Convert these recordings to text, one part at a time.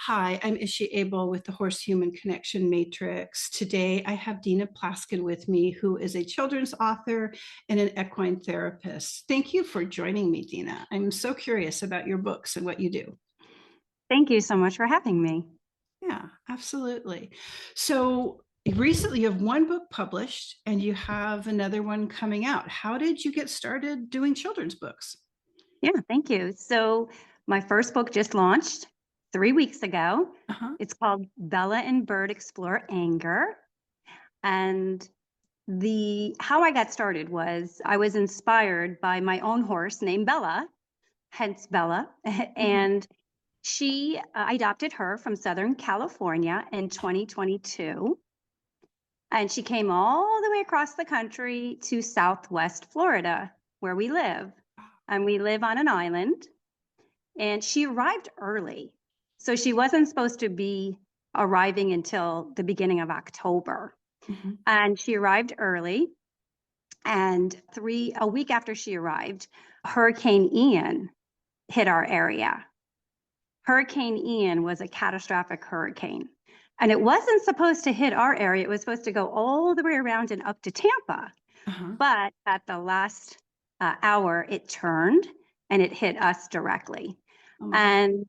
Hi, I'm Ishi Abel with the Horse Human Connection Matrix. Today I have Deana Plaskon with me, who is a children's author and an equine therapist. Thank you for joining me, Deana. I'm so curious about your books and what you do. Thank you so much for having me. Yeah, absolutely. So recently you have one book published and you have another one coming out. How did you get started doing children's books? Yeah, thank you. So, my first book just launched 3 weeks ago. Uh-huh. It's called Bella and Bird Explore Anger. And the how I got started was I was inspired by my own horse named Bella, hence Bella. Mhm. And I adopted her from Southern California in 2022. And she came all the way across the country to Southwest Florida, where we live. And we live on an island. And she arrived early. So she wasn't supposed to be arriving until the beginning of October. Mhm. And she arrived early. And a week after she arrived, Hurricane Ian hit our area. Hurricane Ian was a catastrophic hurricane. And it wasn't supposed to hit our area. It was supposed to go all the way around and up to Tampa. Uh-huh. But at the last hour, it turned and it hit us directly. Oh my God. And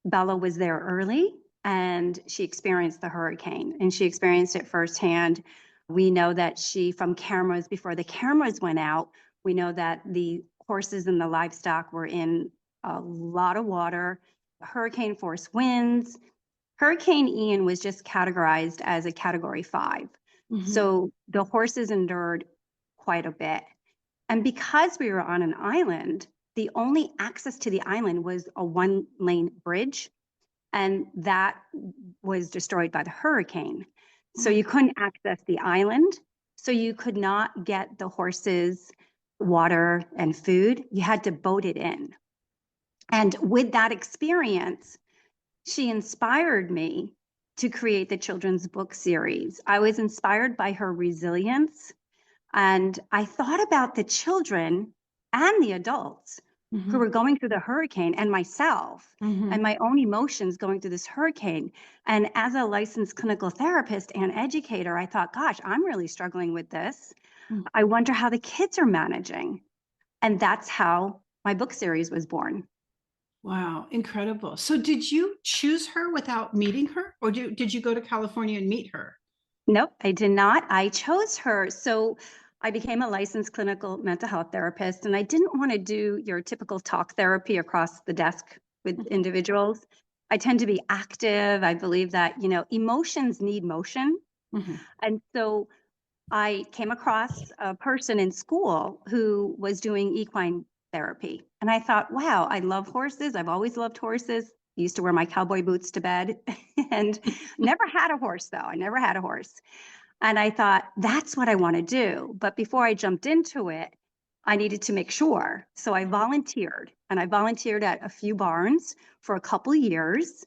Bella was there early and she experienced the hurricane and she experienced it firsthand. We know that from cameras, before the cameras went out, we know that the horses and the livestock were in a lot of water, hurricane force winds. Hurricane Ian was just categorized as a category 5. Mhm. So the horses endured quite a bit. And because we were on an island, the only access to the island was a one-lane bridge, and that was destroyed by the hurricane. Oh So my you couldn't access the island. So you could not get the horses water and food. You had to boat it in. And with that experience, she inspired me to create the children's book series. I was inspired by her resilience, and I thought about the children and the adults who Mhm. were going through the hurricane and myself and Mhm. my own emotions going through this hurricane. And as a licensed clinical therapist and educator, I thought, gosh, I'm really struggling with this. Mm. I wonder how the kids are managing. And that's how my book series was born. Wow, incredible. So did you choose her without meeting her, or did you go to California and meet her? Nope, I did not. I chose her. So I became a licensed clinical mental health therapist, and I didn't want to do your typical talk therapy across the desk with Mhm. individuals. I tend to be active. I believe that, emotions need motion. Mhm. And so I came across a person in school who was doing equine therapy. And I thought, wow, I love horses. I've always loved horses. Used to wear my cowboy boots to bed and never had a horse, though. I never had a horse. And I thought, that's what I want to do. But before I jumped into it, I needed to make sure. So I volunteered and I volunteered at a few barns for a couple years.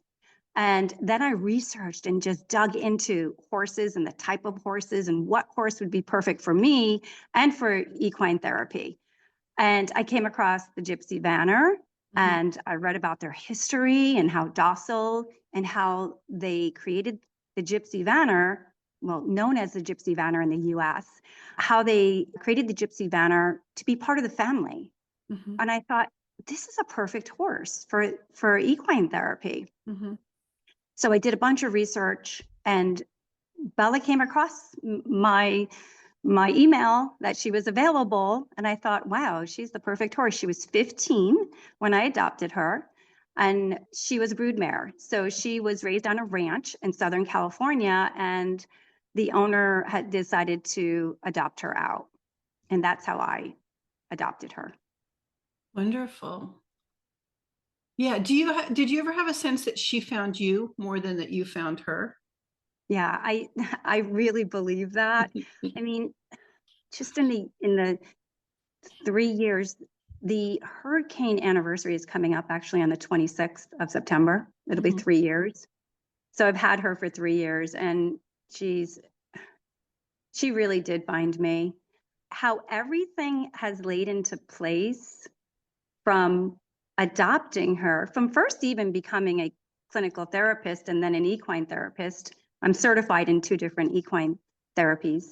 And then I researched and just dug into horses and the type of horses and what horse would be perfect for me and for equine therapy. And I came across the Gypsy Vanner Mhm. and I read about their history and how docile and how they created the Gypsy Vanner, well, known as the Gypsy Vanner in the US, how they created the Gypsy Vanner to be part of the family. Mhm. And I thought, this is a perfect horse for equine therapy. Mhm. So I did a bunch of research and Bella came across my email that she was available and I thought, wow, she's the perfect horse. She was 15 when I adopted her and she was a broodmare. So she was raised on a ranch in Southern California and the owner had decided to adopt her out. And that's how I adopted her. Wonderful. Yeah. Did you ever have a sense that she found you more than that you found her? Yeah, I I really believe that. I mean, just in the 3 years. The hurricane anniversary is coming up actually on the 26th of September. It'll be Mhm. 3 years. So I've had her for 3 years and she's she really did find me. How everything has laid into place from adopting her, from first even becoming a clinical therapist and then an equine therapist. I'm certified in 2 different equine therapies.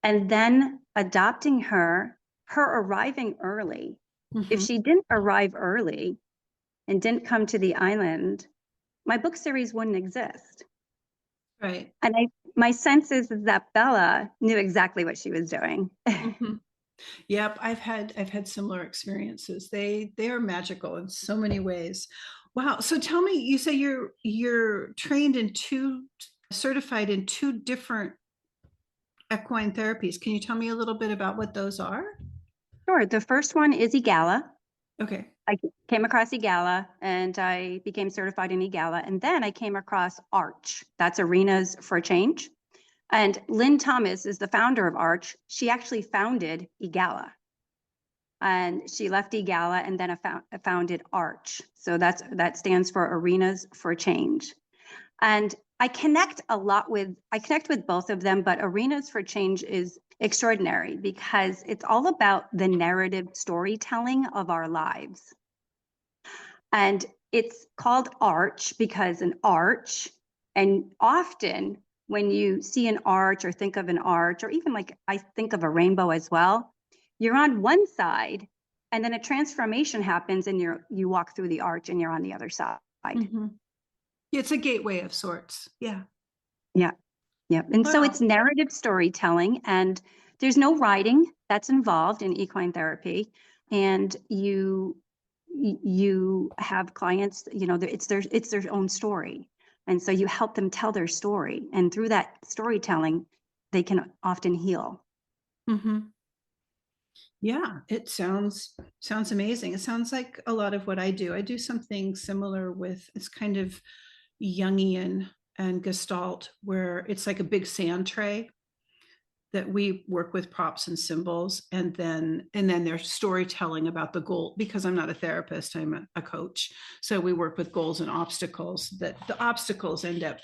And then adopting her arriving early. If Mhm. she didn't arrive early and didn't come to the island, my book series wouldn't exist. Right. And my sense is that Bella knew exactly what she was doing. Mhm. Yep, I've had similar experiences. They are magical in so many ways. Wow. So tell me, you say you're trained in certified in 2 different equine therapies. Can you tell me a little bit about what those are? Sure. The first one is EGALA. Okay. I came across EGALA and I became certified in EGALA. And then I came across ARCH. That's Arenas for Change. And Lynn Thomas is the founder of ARCH. She actually founded EGALA. And she left EGALA and then founded ARCH. So that stands for Arenas for Change. And I connect with both of them, but Arenas for Change is extraordinary because it's all about the narrative storytelling of our lives. And it's called arch because an arch, and often when you see an arch or think of an arch, or even like I think of a rainbow as well, you're on one side and then a transformation happens and you walk through the arch and you're on the other side. Mhm. It's a gateway of sorts. Yeah. Yeah. Yeah. And so Wow. it's narrative storytelling, and there's no writing that's involved in equine therapy. And you have clients, it's their own story. And so you help them tell their story. And through that storytelling, they can often heal. Mhm. Yeah, it sounds amazing. It sounds like a lot of what I do. I do something similar with it's kind of Jungian and Gestalt, where it's like a big sand tray that we work with props and symbols, and then there's storytelling about the goal. Because I'm not a therapist, I'm a coach. So we work with goals and obstacles. That the obstacles end up,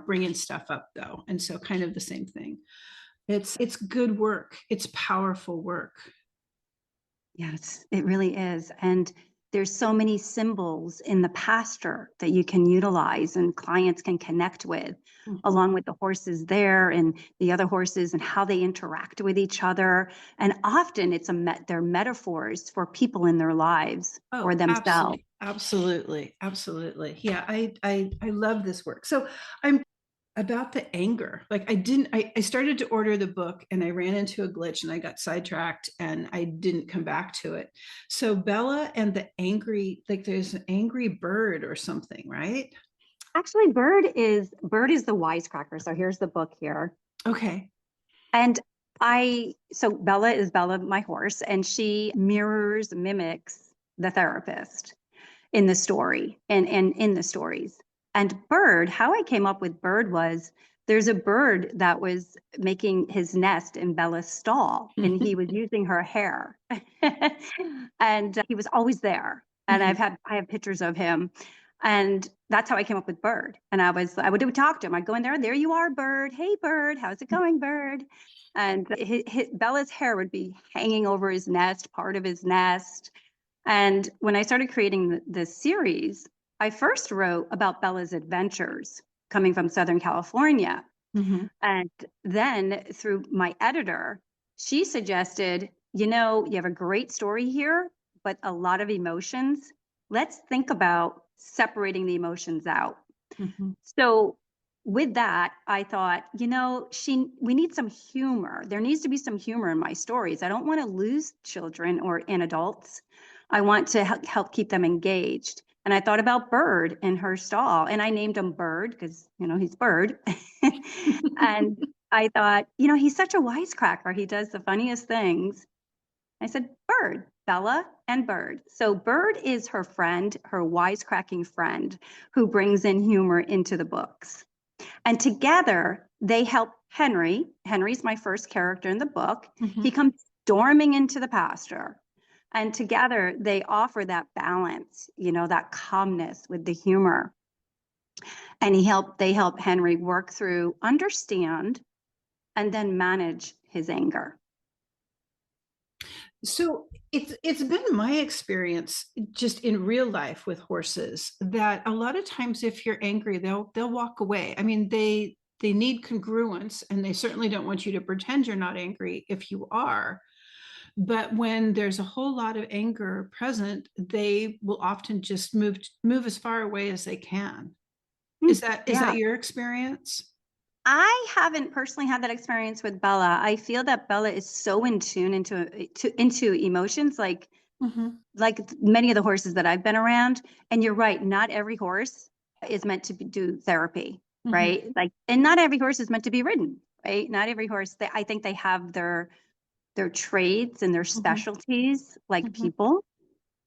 bringing stuff up though, and so kind of the same thing. It's good work. It's powerful work. Yes, it really is. And there's so many symbols in the pasture that you can utilize and clients can connect with, Mhm. along with the horses there and the other horses and how they interact with each other. And often they're metaphors for people in their lives or Oh, themselves. absolutely, absolutely, absolutely. Yeah, I love this work. So I'm about the anger. Like I started to order the book and I ran into a glitch and I got sidetracked and I didn't come back to it. So Bella and the angry, like there's an angry bird or something, right? Actually, Bird is the wisecracker. So here's the book here. Okay. And so Bella is Bella, my horse, and she mimics the therapist in the story and in the stories. And Bird, how I came up with Bird was there's a bird that was making his nest in Bella's stall and he was using her hair. And he was always there. And Mhm. I have pictures of him. And that's how I came up with Bird. And I would talk to him. I'd go in there you are, Bird. Hey, Bird, how's it going, Bird? And Bella's hair would be hanging over his nest, part of his nest. And when I started creating the series, I first wrote about Bella's adventures coming from Southern California. Mhm. And then through my editor, she suggested, you have a great story here, but a lot of emotions. Let's think about separating the emotions out. Mhm. So with that, I thought, we need some humor. There needs to be some humor in my stories. I don't want to lose children or in adults. I want to help keep them engaged. And I thought about Bird in her stall, and I named him Bird because, he's Bird. And I thought, he's such a wisecracker. He does the funniest things. I said, Bird, Bella and Bird. So Bird is her friend, her wisecracking friend who brings in humor into the books. And together they help Henry. Henry's my first character in the book. He Mhm. comes storming into the pasture. And together they offer that balance, that calmness with the humor. And they help Henry work through, understand, and then manage his anger. So it's been my experience just in real life with horses that a lot of times if you're angry, they'll walk away. I mean, they need congruence and they certainly don't want you to pretend you're not angry if you are. But when there's a whole lot of anger present, they will often just move as far away as they can. Hmm, Is yeah. that your experience? I haven't personally had that experience with Bella. I feel that Bella is so in tune into emotions, Mhm, like many of the horses that I've been around. And you're right, not every horse is meant to do therapy, mhm, right? Like, and not every horse is meant to be ridden, right? Not every horse. I think they have their traits and their mhm, specialties, like mhm, people.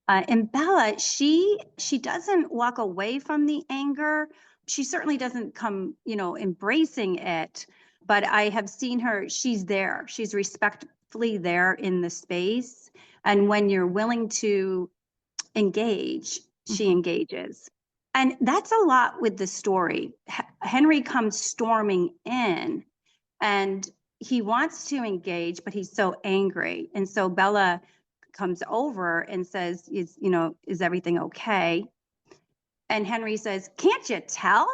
And Bella, she doesn't walk away from the anger. She certainly doesn't come, embracing it. But I have seen her, she's there. She's respectfully there in the space. And when you're willing to engage, she mhm. engages. And that's a lot with the story. Henry comes storming in and he wants to engage, but he's so angry. And so Bella comes over and says, is everything okay? And Henry says, can't you tell?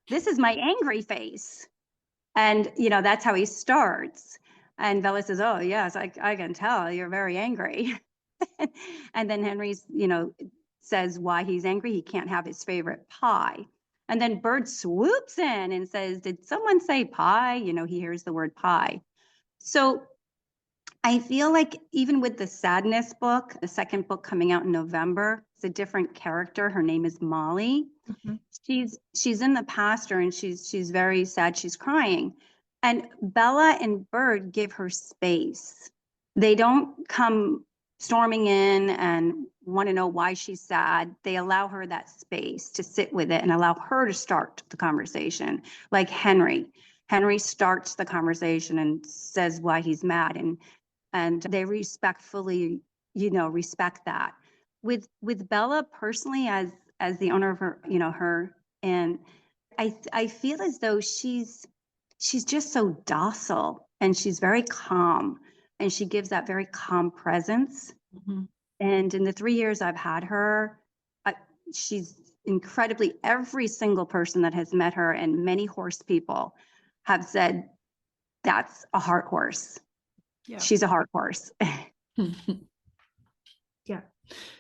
This is my angry face. And, that's how he starts. And Bella says, oh, yes, I can tell you're very angry. And then Henry's, says why he's angry. He can't have his favorite pie. And then Bird swoops in and says, did someone say pie? He hears the word pie. So I feel like even with the sadness book, the second book coming out in November, it's a different character. Her name is Molly. Mhm. She's in the pasture and she's very sad. She's crying. And Bella and Bird give her space. They don't come storming in and want to know why she's sad. They allow her that space to sit with it and allow her to start the conversation. Like Henry. Henry starts the conversation and says why he's mad and they respectfully, respect that. With Bella personally as the owner of her and I feel as though she's just so docile and she's very calm and she gives that very calm presence. Mhm. And in the 3 years I've had her, I, she's incredibly, every single person that has met her and many horse people have said, that's a heart horse. Yeah. She's a heart horse. Yeah.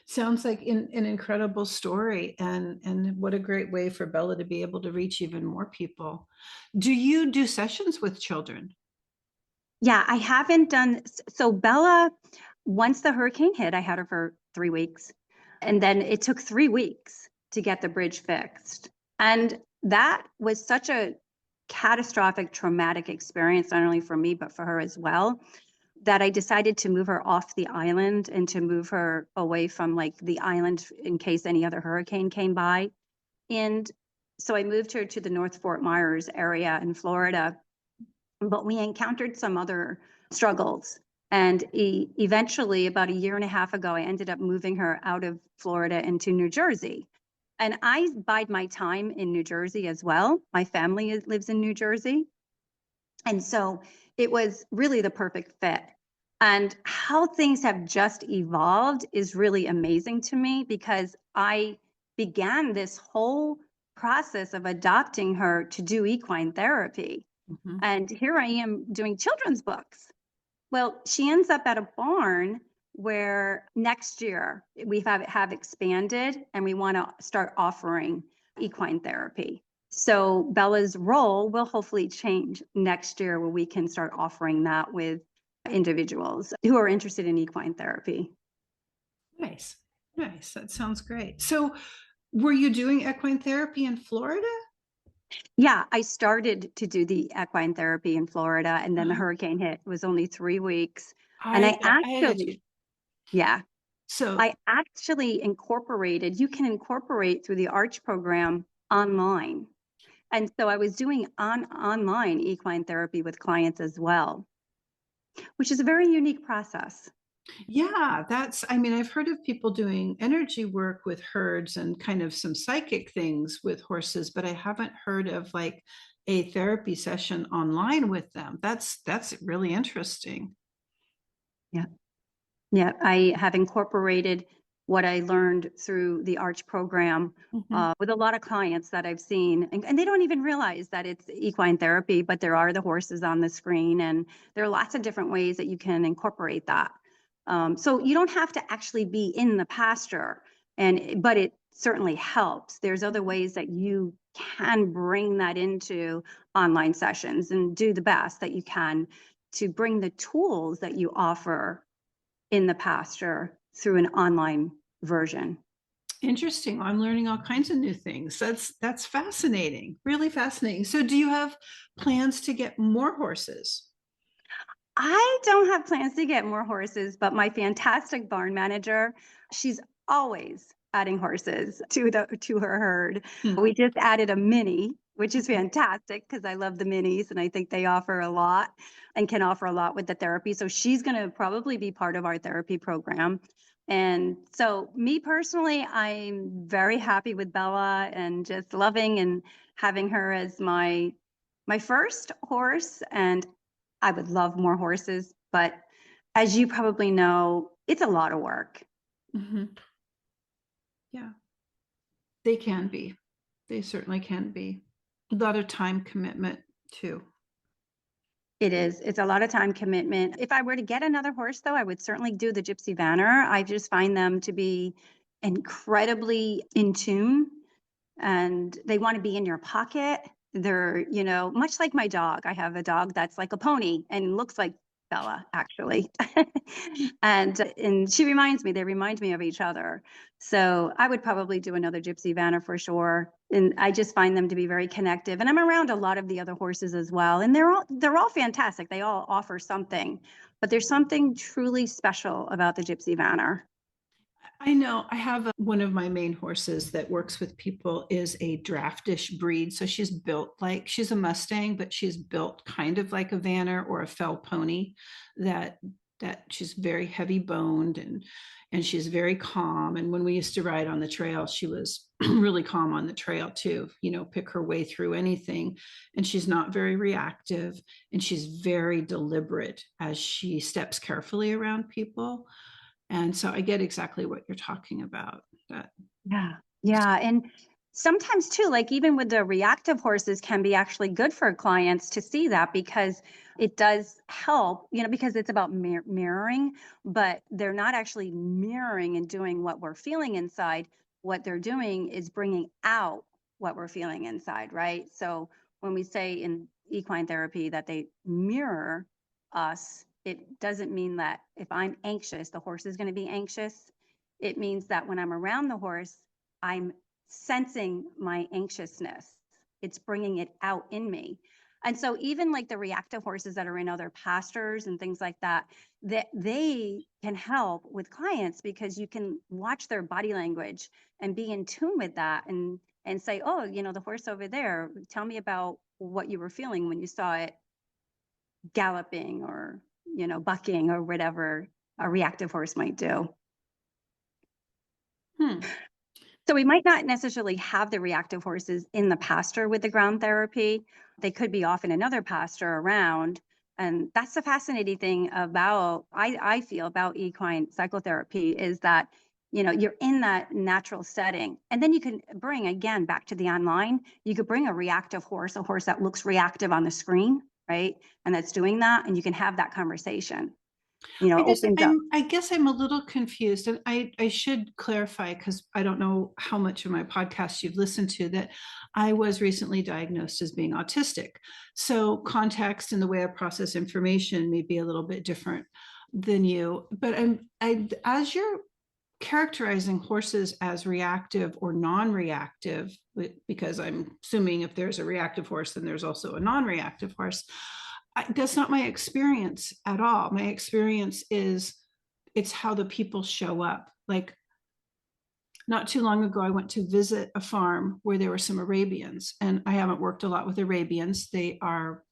Sounds like an incredible story and what a great way for Bella to be able to reach even more people. Do you do sessions with children? Yeah, I haven't done so Bella, once the hurricane hit, I had her for 3 weeks. And then it took 3 weeks to get the bridge fixed. And that was such a catastrophic, traumatic experience, not only for me, but for her as well, that I decided to move her off the island and to move her away from like the island in case any other hurricane came by. And so I moved her to the North Fort Myers area in Florida, but we encountered some other struggles. And eventually, about a year and a half ago, I ended up moving her out of Florida into New Jersey. And I bide my time in New Jersey as well. My family lives in New Jersey. And so it was really the perfect fit. And how things have just evolved is really amazing to me because I began this whole process of adopting her to do equine therapy. Mhm. And here I am doing children's books. Well, she ends up at a barn where next year we have expanded and we want to start offering equine therapy. So Bella's role will hopefully change next year where we can start offering that with individuals who are interested in equine therapy. Nice. Nice. That sounds great. So were you doing equine therapy in Florida? Yeah, I started to do the equine therapy in Florida and then the Uh-huh. hurricane hit. It was only 3 weeks. And I got you. yeah, So I actually incorporated, you can incorporate through the Arch program online. And so I was doing online equine therapy with clients as well, which is a very unique process. yeah, I mean, I've heard of people doing energy work with herds and kind of some psychic things with horses, but I haven't heard of like a therapy session online with them. That's really interesting. Yeah. Yeah, I have incorporated what I learned through the Arch program Mhm. with a lot of clients that I've seen, and they don't even realize that it's equine therapy, but there are the horses on the screen, and there are lots of different ways that you can incorporate that. So you don't have to actually be in the pasture, but it certainly helps. There's other ways that you can bring that into online sessions and do the best that you can to bring the tools that you offer in the pasture through an online version. Interesting. I'm learning all kinds of new things. That's fascinating. Really fascinating. So do you have plans to get more horses? I don't have plans to get more horses, but my fantastic barn manager, she's always adding horses to her herd. Hmm. We just added a mini, which is fantastic because I love the minis and I think they offer a lot and can offer a lot with the therapy. So she's going to probably be part of our therapy program. And so me personally, I'm very happy with Bella and just loving and having her as my first horse. And I would love more horses, but as you probably know, it's a lot of work. Mhm. Yeah, they can be. They certainly can be. A lot of time commitment too. It is. It's a lot of time commitment. If I were to get another horse, though, I would certainly do the Gypsy Vanner. I just find them to be incredibly in tune and they want to be in your pocket. They're, much like my dog. I have a dog that's like a pony and looks like Bella, actually. and they remind me of each other. So I would probably do another Gypsy Vanner for sure. And I just find them to be very connective. And I'm around a lot of the other horses as well. And they're all fantastic. They all offer something, but there's something truly special about the Gypsy Vanner. I know I have one of my main horses that works with people is a draftish breed. So she's a Mustang, but she's built kind of like a Vanner or a fell pony that she's very heavy boned and she's very calm. And when we used to ride on the trail, she was really calm on the trail too, pick her way through anything. And she's not very reactive and she's very deliberate as she steps carefully around people. And so I get exactly what you're talking about. That Yeah. Yeah. And sometimes too, like even with the reactive horses can be actually good for clients to see that because it does help, because it's about mirroring, but they're not actually mirroring and doing what we're feeling inside. What they're doing is bringing out what we're feeling inside, right? So when we say in equine therapy that they mirror us, it doesn't mean that if I'm anxious, the horse is going to be anxious. It means that when I'm around the horse, I'm sensing my anxiousness. It's bringing it out in me. And so even like the reactive horses that are in other pastures and things like that, that they can help with clients because you can watch their body language and be in tune with that and say, oh, the horse over there, tell me about what you were feeling when you saw it galloping or, bucking or whatever a reactive horse might do. hmm. So we might not necessarily have the reactive horses in the pasture with the ground therapy. They could be off in another pasture around. And that's the fascinating thing about, I feel about equine psychotherapy is that, you're in that natural setting. And then you can bring, again, back to the online, you could bring a reactive horse, a horse that looks reactive on the screen, right? And that's doing that. And you can have that conversation, opens up. I guess I'm a little confused, and I should clarify because I don't know how much of my podcast you've listened to that I was recently diagnosed as being autistic. So context and the way I process information may be a little bit different than you. But as you're characterizing horses as reactive or non-reactive, because I'm assuming if there's a reactive horse, then there's also a non-reactive horse. That's not my experience at all. My experience is it's how the people show up. Like not too long ago, I went to visit a farm where there were some Arabians, and I haven't worked a lot with Arabians. They are,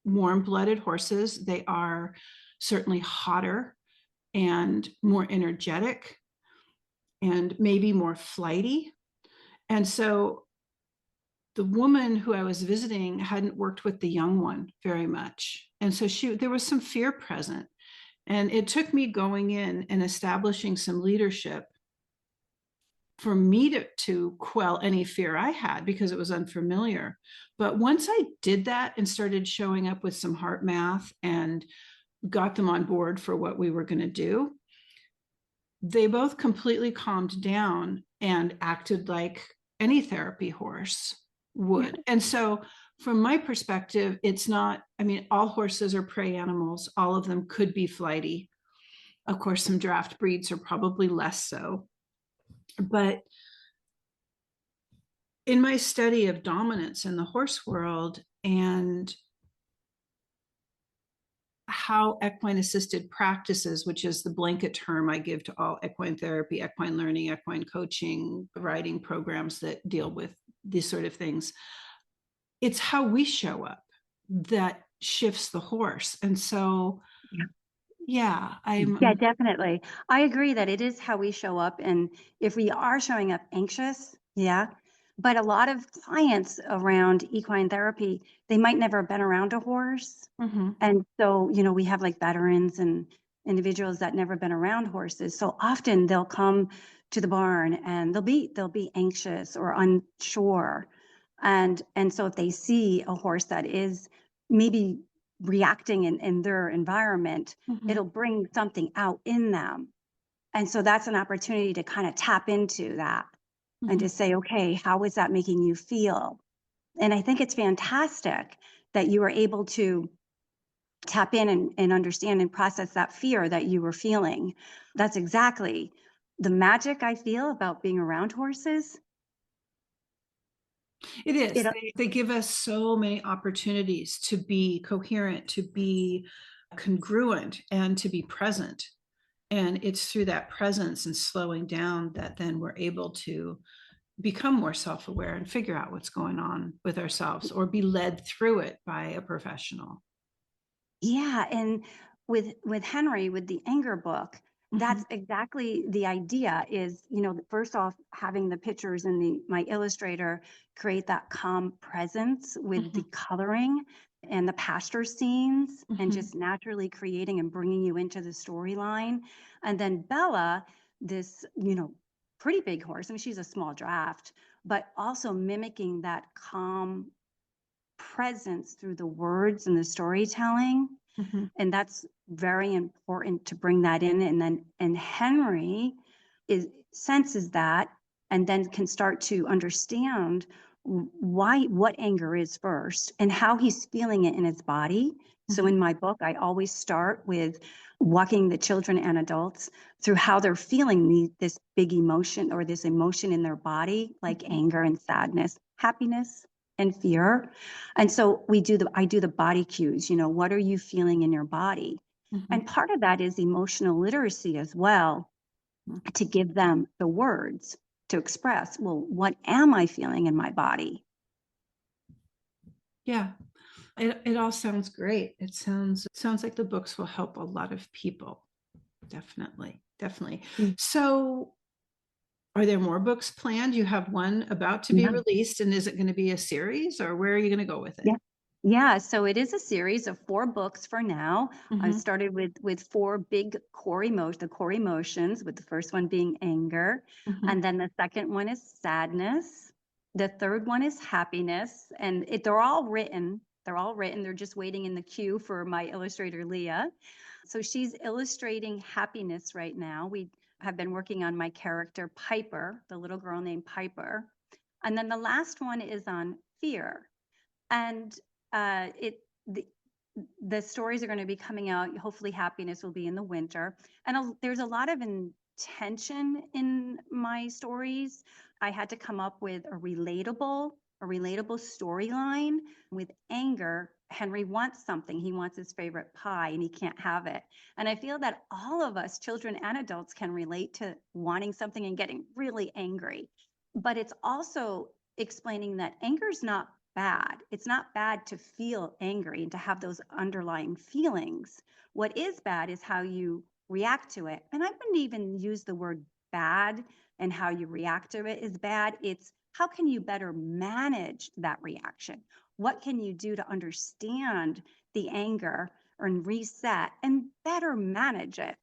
warm-blooded horses. They are certainly hotter and more energetic and maybe more flighty. And so the woman who I was visiting hadn't worked with the young one very much. And so there was some fear present. And it took me going in and establishing some leadership for me to quell any fear I had because it was unfamiliar. But once I did that and started showing up with some heart math and got them on board for what we were going to do, they both completely calmed down and acted like any therapy horse Yeah. would. And so, from my perspective, it's not, I mean, all horses are prey animals, all of them could be flighty. Of course, some draft breeds are probably less so. But in my study of dominance in the horse world and how equine assisted practices, which is the blanket term I give to all equine therapy, equine learning, equine coaching, riding programs that deal with these sort of things, it's how we show up that shifts the horse. And so, yeah, Yeah, definitely. I agree that it is how we show up. And if we are showing up anxious, yeah. But a lot of clients around equine therapy, they might never have been around a horse. Mhm, And so, we have like veterans and individuals that never been around horses. So often they'll come to the barn and they'll be anxious or unsure. And so if they see a horse that is maybe reacting in their environment, mhm, it'll bring something out in them. And so that's an opportunity to kind of tap into that and mhm. to say, okay, how is that making you feel? And I think it's fantastic that you were able to tap in and understand and process that fear that you were feeling. That's exactly the magic I feel about being around horses. It is. It, They give us so many opportunities to be coherent, to be congruent, and to be present. And it's through that presence and slowing down that then we're able to become more self aware and figure out what's going on with ourselves or be led through it by a professional. Yeah, and with Henry, with the anger book, Mhm, that's exactly the idea is, first off, having the pictures and my illustrator create that calm presence with the mhm, coloring and the pasture scenes and mhm, just naturally creating and bringing you into the storyline. And then Bella, this, pretty big horse. I mean, she's a small draft, but also mimicking that calm presence through the words and the storytelling. mhm, And that's very important to bring that in. And Henry is senses that and then can start to understand why what anger is first and how he's feeling it in his body. So mhm, in my book, I always start with walking the children and adults through how they're feeling this big emotion or this emotion in their body, like mhm, anger and sadness, happiness and fear. And so I do the body cues, what are you feeling in your body? mhm, And part of that is emotional literacy as well, mhm. to give them the words to express, well, what am I feeling in my body? Yeah, it all sounds great. It sounds like the books will help a lot of people. Definitely, definitely. Mm. So, are there more books planned? You have one about to be Yeah. released, and is it going to be a series, or where are you going to go with it? Yeah. Yeah, so it is a series of 4 books for now. I've Mhm, started with 4 big the core emotions, with the first one being anger, mhm, and then the second one is sadness. The third one is happiness, and they're all written. They're all written. They're just waiting in the queue for my illustrator Leah. So she's illustrating happiness right now. We have been working on my character Piper, the little girl named Piper. And then the last one is on fear. And it the stories are going to be coming out. Hopefully, happiness will be in the winter. And there's a lot of intention in my stories. I had to come up with a relatable storyline. With anger, Henry wants something. He wants his favorite pie and he can't have it. And I feel that all of us, children and adults, can relate to wanting something and getting really angry. But it's also explaining that anger is not bad. It's not bad to feel angry and to have those underlying feelings. What is bad is how you react to it. And I wouldn't even use the word bad and how you react to it is bad. It's how can you better manage that reaction? What can you do to understand the anger and reset and better manage it.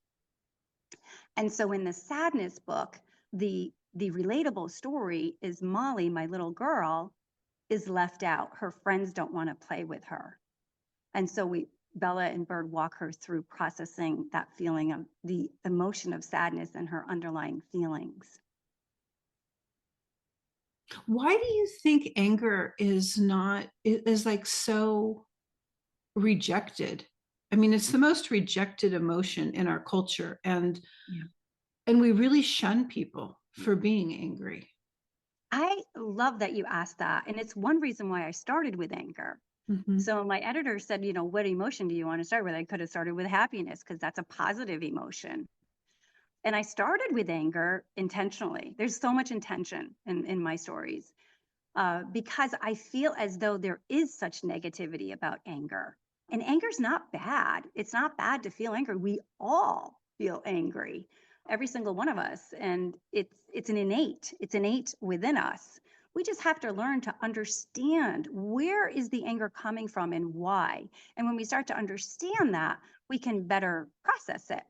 And so in the sadness book, the relatable story is Molly, my little girl, is left out. Her friends don't want to play with her. And so Bella and Bird walk her through processing that feeling of the emotion of sadness and her underlying feelings. Why do you think anger is like so rejected? I mean, it's the most rejected emotion in our culture, and we really shun people for being angry. I love that you asked that. And it's one reason why I started with anger. Mm-hmm. So my editor said, what emotion do you want to start with? I could have started with happiness because that's a positive emotion. And I started with anger intentionally. There's so much intention in my stories because I feel as though there is such negativity about anger. And anger's not bad. It's not bad to feel angry. We all feel angry, every single one of us. And it's innate within us. We just have to learn to understand where is the anger coming from and why. And when we start to understand that, we can better process it.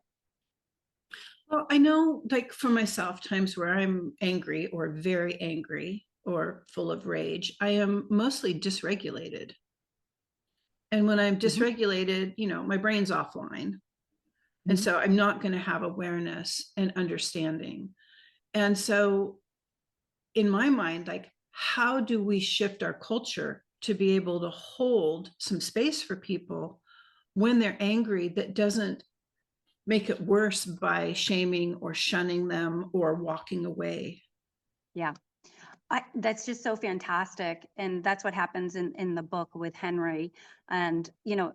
Well, I know, like for myself, times where I'm angry or very angry or full of rage, I am mostly dysregulated. And when I'm dysregulated, my brain's offline. And so I'm not going to have awareness and understanding. And so in my mind, like, how do we shift our culture to be able to hold some space for people when they're angry, that doesn't make it worse by shaming or shunning them or walking away? Yeah. That's just so fantastic. And that's what happens in the book with Henry. And,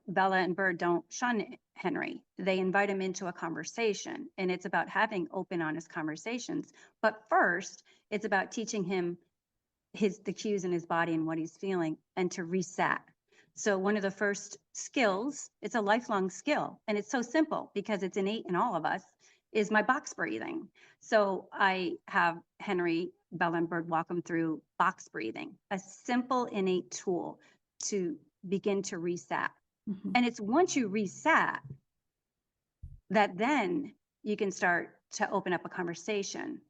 Bella and Bird don't shun Henry. They invite him into a conversation. And it's about having open, honest conversations. But first, it's about teaching him the cues in his body and what he's feeling and to reset. So one of the first skills, it's a lifelong skill, and it's so simple because it's innate in all of us, is my box breathing. So I have Henry, Bella, and Bird walk him through box breathing, a simple innate tool to begin to reset. Mm-hmm. And it's once you reset that then you can start to open up a conversation.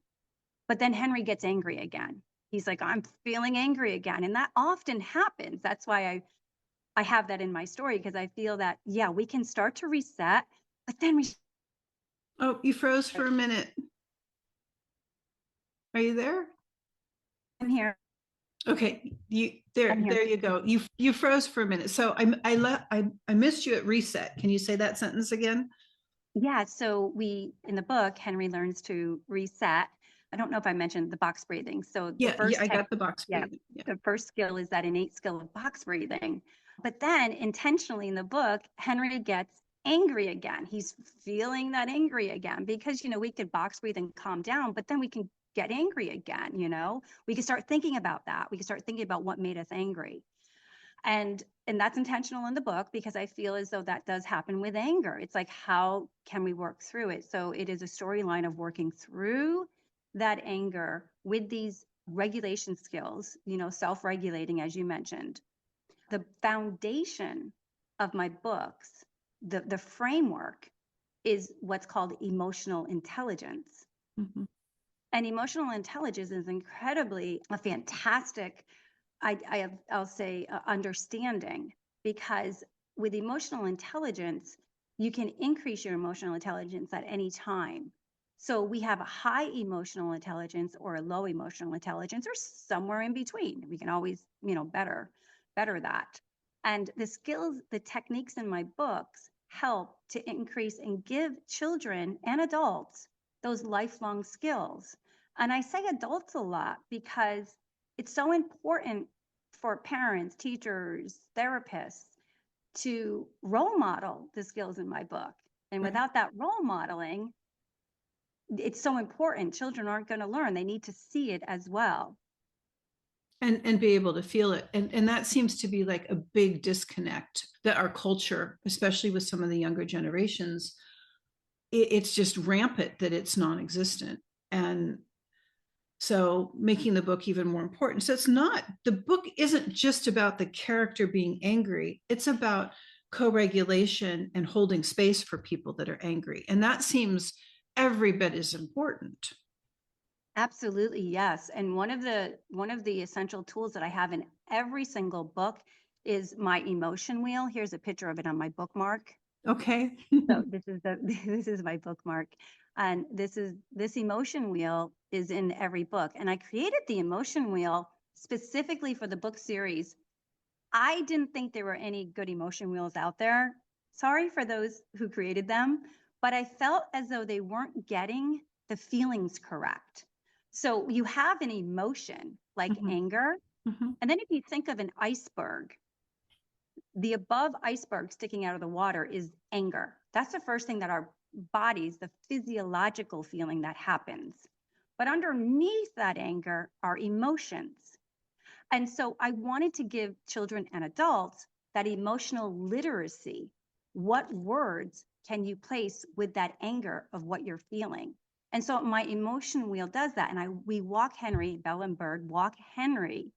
But then Henry gets angry again. He's like, I'm feeling angry again. And that often happens. That's why I have that in my story, because I feel that, yeah, we can start to reset, but then Oh, you froze for a minute. Are you there? I'm here. Okay, there you go. You froze for a minute. So I missed you at reset. Can you say that sentence again? Yeah. So in the book, Henry learns to reset. I don't know if I mentioned the box breathing. So Yeah, I got the box breathing. Yeah. The first skill is that innate skill of box breathing. But then intentionally in the book, Henry gets angry again. He's feeling that angry again because, we could box breathe and calm down, but then we can get angry again. We can start thinking about that. We can start thinking about what made us angry. And that's intentional in the book because I feel as though that does happen with anger. It's like, how can we work through it? So it is a storyline of working through that anger with these regulation skills, self-regulating, as you mentioned. The foundation of my books, the framework, is what's called emotional intelligence. Mm-hmm. And emotional intelligence is incredibly a fantastic, I'll say, understanding, because with emotional intelligence, you can increase your emotional intelligence at any time. So we have a high emotional intelligence or a low emotional intelligence or somewhere in between. We can always, better that. And the skills, the techniques in my books help to increase and give children and adults those lifelong skills. And I say adults a lot because it's so important for parents, teachers, therapists to role model the skills in my book. And without that role modeling, it's so important. Children aren't going to learn. They need to see it as well. And be able to feel it. And that seems to be like a big disconnect that our culture, especially with some of the younger generations, it's just rampant that it's non-existent. And so making the book even more important. So the book isn't just about the character being angry. It's about co-regulation and holding space for people that are angry. And that seems every bit as important. Absolutely, yes. And one of the essential tools that I have in every single book is my emotion wheel. Here's a picture of it on my bookmark. Okay. So this is the this is my bookmark. And this emotion wheel is in every book. And I created the emotion wheel specifically for the book series. I didn't think there were any good emotion wheels out there. Sorry for those who created them, but I felt as though they weren't getting the feelings correct. So you have an emotion like Mhm, anger. mhm, And then if you think of an iceberg, the above iceberg sticking out of the water is anger. That's the first thing that our bodies, the physiological feeling that happens. But underneath that anger are emotions. And so I wanted to give children and adults that emotional literacy. What words can you place with that anger of what you're feeling? And so my emotion wheel does that. And we walk Henry, Bell and Bird, walk Henry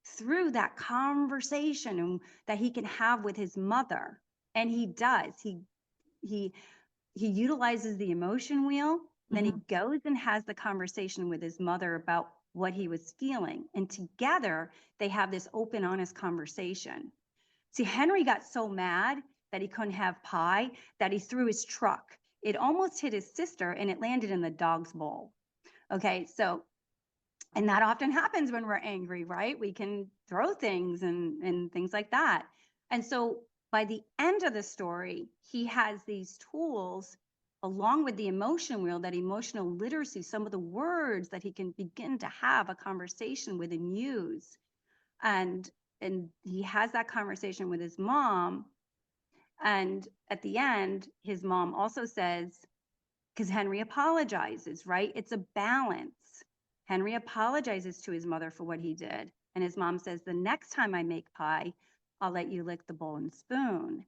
through that conversation that he can have with his mother. And he does. He he utilizes the emotion wheel. Then he mhm. goes and has the conversation with his mother about what he was feeling. And together they have this open, honest conversation. See, Henry got so mad that he couldn't have pie that he threw his truck. It almost hit his sister and it landed in the dog's bowl. Okay, so and that often happens when we're angry, right? We can throw things and things like that. And so by the end of the story, he has these tools along with the emotion wheel, that emotional literacy, some of the words that he can begin to have a conversation with and use. And and he has that conversation with his mom. And at the end, his mom also says, because Henry apologizes, right? It's a balance. Henry apologizes to his mother for what he did. And his mom says, the next time I make pie, I'll let you lick the bowl and spoon.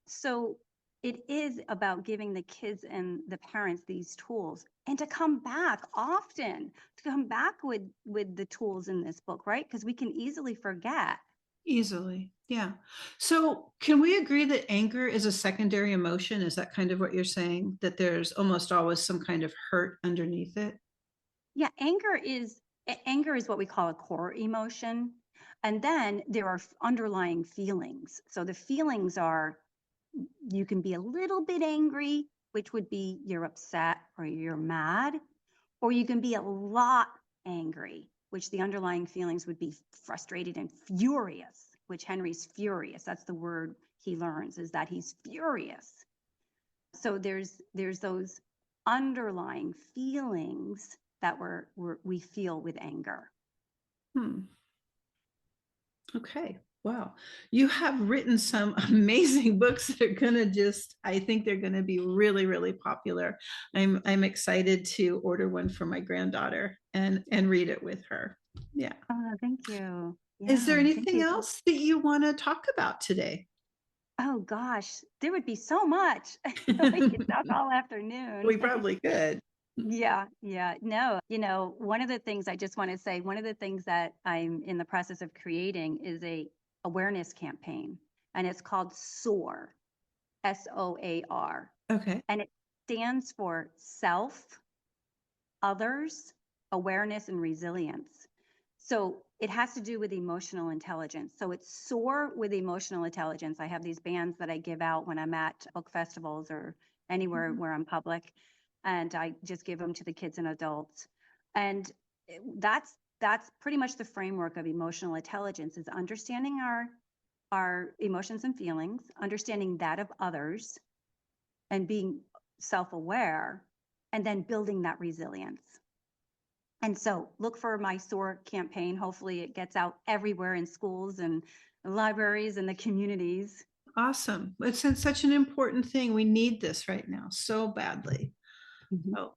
So it is about giving the kids and the parents these tools and to come back often, to come back with the tools in this book, right? Because we can easily forget. Easily. Yeah. So can we agree that anger is a secondary emotion? Is that kind of what you're saying? That there's almost always some kind of hurt underneath it? Yeah, anger is what we call a core emotion. And then there are underlying feelings. So the feelings are, you can be a little bit angry, which would be you're upset or you're mad, or you can be a lot angry, which the underlying feelings would be frustrated and furious, which Henry's furious. That's the word he learns, is that he's furious. So there's those underlying feelings that we feel with anger. Hmm. Okay. Wow. You have written some amazing books that are going to just, I think they're going to be really, really popular. I'm excited to order one for my granddaughter and read it with her. Yeah. Oh, thank you. Is there Yeah, thank anything you. else that you want to talk about today? Oh gosh, there would be so much. We could talk all afternoon. We probably could. Yeah, yeah. No, one of the things I just want to say, one of the things that I'm in the process of creating is a awareness campaign, and it's called SOAR, SOAR, Okay. and it stands for self, others, awareness, and resilience. So it has to do with emotional intelligence. So it's SOAR with emotional intelligence. I have these bands that I give out when I'm at book festivals or anywhere Mhm. where I'm public, and I just give them to the kids and adults. And that's pretty much the framework of emotional intelligence, is understanding our emotions and feelings, understanding that of others, and being self-aware, and then building that resilience. And so look for my SOAR campaign. Hopefully it gets out everywhere in schools and libraries and the communities. Awesome. It's such an important thing. We need this right now so badly. Mhm. Oh,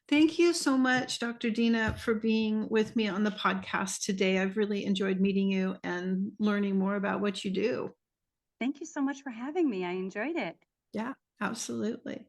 thank you so much, Dr. Deana, for being with me on the podcast today. I've really enjoyed meeting you and learning more about what you do. Thank you so much for having me. I enjoyed it. Yeah, absolutely.